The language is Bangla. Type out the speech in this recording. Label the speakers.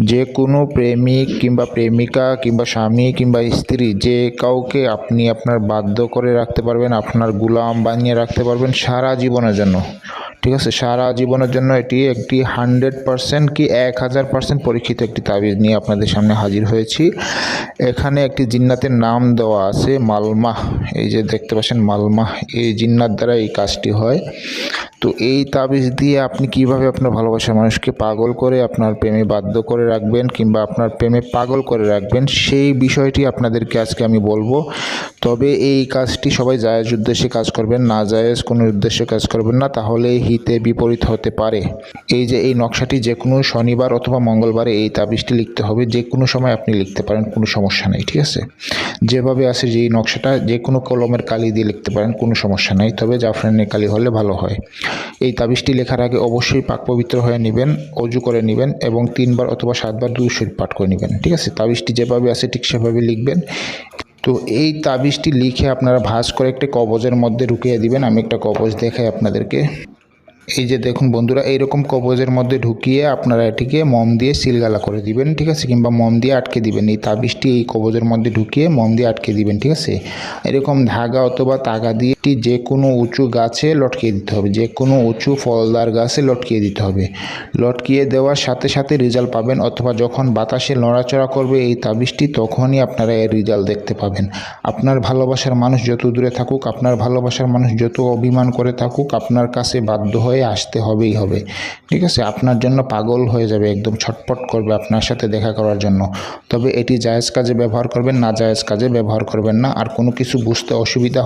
Speaker 1: যে কোনো প্রেমিক কিংবা প্রেমিকা কিংবা স্বামী কিংবা স্ত্রী যে কাউকে আপনি আপনার বাধ্য করে রাখতে পারবেন, আপনার গোলাম বানিয়ে রাখতে পারবেন সারা জীবনের জন্য। ঠিক আছে, সারা জীবনের জন্য এটি একটি 100% কি 1000% পরীক্ষিত একটি তাবিজ নিয়ে আপনাদের সামনে হাজির হয়েছি। এখানে একটি জিন্নাতের নাম দেওয়া আছে মালমাহ। এই যে দেখতে পাচ্ছেন মালমাহ, এই জিন্নাত দ্বারা এই কাজটি হয়। তো এই তাবিজ দিয়ে আপনি কিভাবে আপনার ভালোবাসার মানুষকে পাগল করে আপনার প্রেমে বাধ্য করে রাখবেন কিংবা আপনার প্রেমে পাগল করে রাখবেন, সেই বিষয়টি আপনাদেরকে আজকে আমি বলবো। তবে এই কাজটি সবাই জায়েজ উদ্দেশ্যে কাজ করবেন, না জায়েজ কোনো উদ্দেশ্যে কাজ করবেন না, তাহলে হিতে বিপরীত হতে পারে। এই যে এই নকশাটি যে কোনো শনিবার অথবা মঙ্গলবারে এই তাবিজটি লিখতে হবে। যে কোনো সময় আপনি লিখতে পারেন, কোনো সমস্যা নেই। ঠিক আছে, যেভাবে আছে যে এই নকশাটা যে কোনো কলমের কালি দিয়ে লিখতে পারেন, কোনো সমস্যা নেই, তবে জাফরানের কালি হলে ভালো হয়। এই তাবিজটি লেখার আগে অবশ্যই পাক পবিত্র হয়ে নেবেন, অজু করে নেবেন এবং 3 বার অথবা 7 বার দুরূদ শরীফ পাঠ করে নেবেন। ঠিক আছে, তাবিজটি যেভাবে আছে ঠিক সেভাবে লিখবেন। তো এই তাবিজটি লিখে আপনারা ভাঁজ করে একটি কবজের মধ্যে ঢুকিয়ে দিবেন। আমি একটা কবজ দেখাই আপনাদেরকে। এই যে দেখুন বন্ধুরা, এইরকম কবজের মধ্যে ঢুকিয়ে আপনারা এটিকে মম দিয়ে সিলগালা করে দিবেন। ঠিক আছে, কিংবা মম দিয়ে আটকে দিবেন। এই তাবিজটি এই কবজের মধ্যে ঢুকিয়ে মম দিয়ে আটকে দিবেন। ঠিক আছে, এরকম ধাগা অথবা তাগা দিয়ে যে কোনো উঁচু গাছে লটকিয়ে দিতে হবে, যে কোনো উঁচু ফলদার গাছে লটকিয়ে দিতে হবে। লটকিয়ে দেওয়ার সাথে সাথে রেজাল্ট পাবেন, অথবা যখন বাতাসে নড়াচড়া করবে এই তাবিজটি, তখনই আপনারা এর রেজাল্ট দেখতে পাবেন। আপনার ভালোবাসার মানুষ যত দূরে থাকুক, আপনার ভালোবাসার মানুষ যত অভিমান করে থাকুক, আপনার কাছে বাধ্য হয়ে আসতে হবেই হবে। ঠিক আছে, আপনার জন্য পাগল হয়ে যাবে, একদম ছটপট করবে আপনার সাথে দেখা করার জন্য। তবে এটি জায়েজ কাজে ব্যবহার করবেন, না জায়েজ কাজে ব্যবহার করবেন না। আর কোনো কিছু বুঝতে অসুবিধা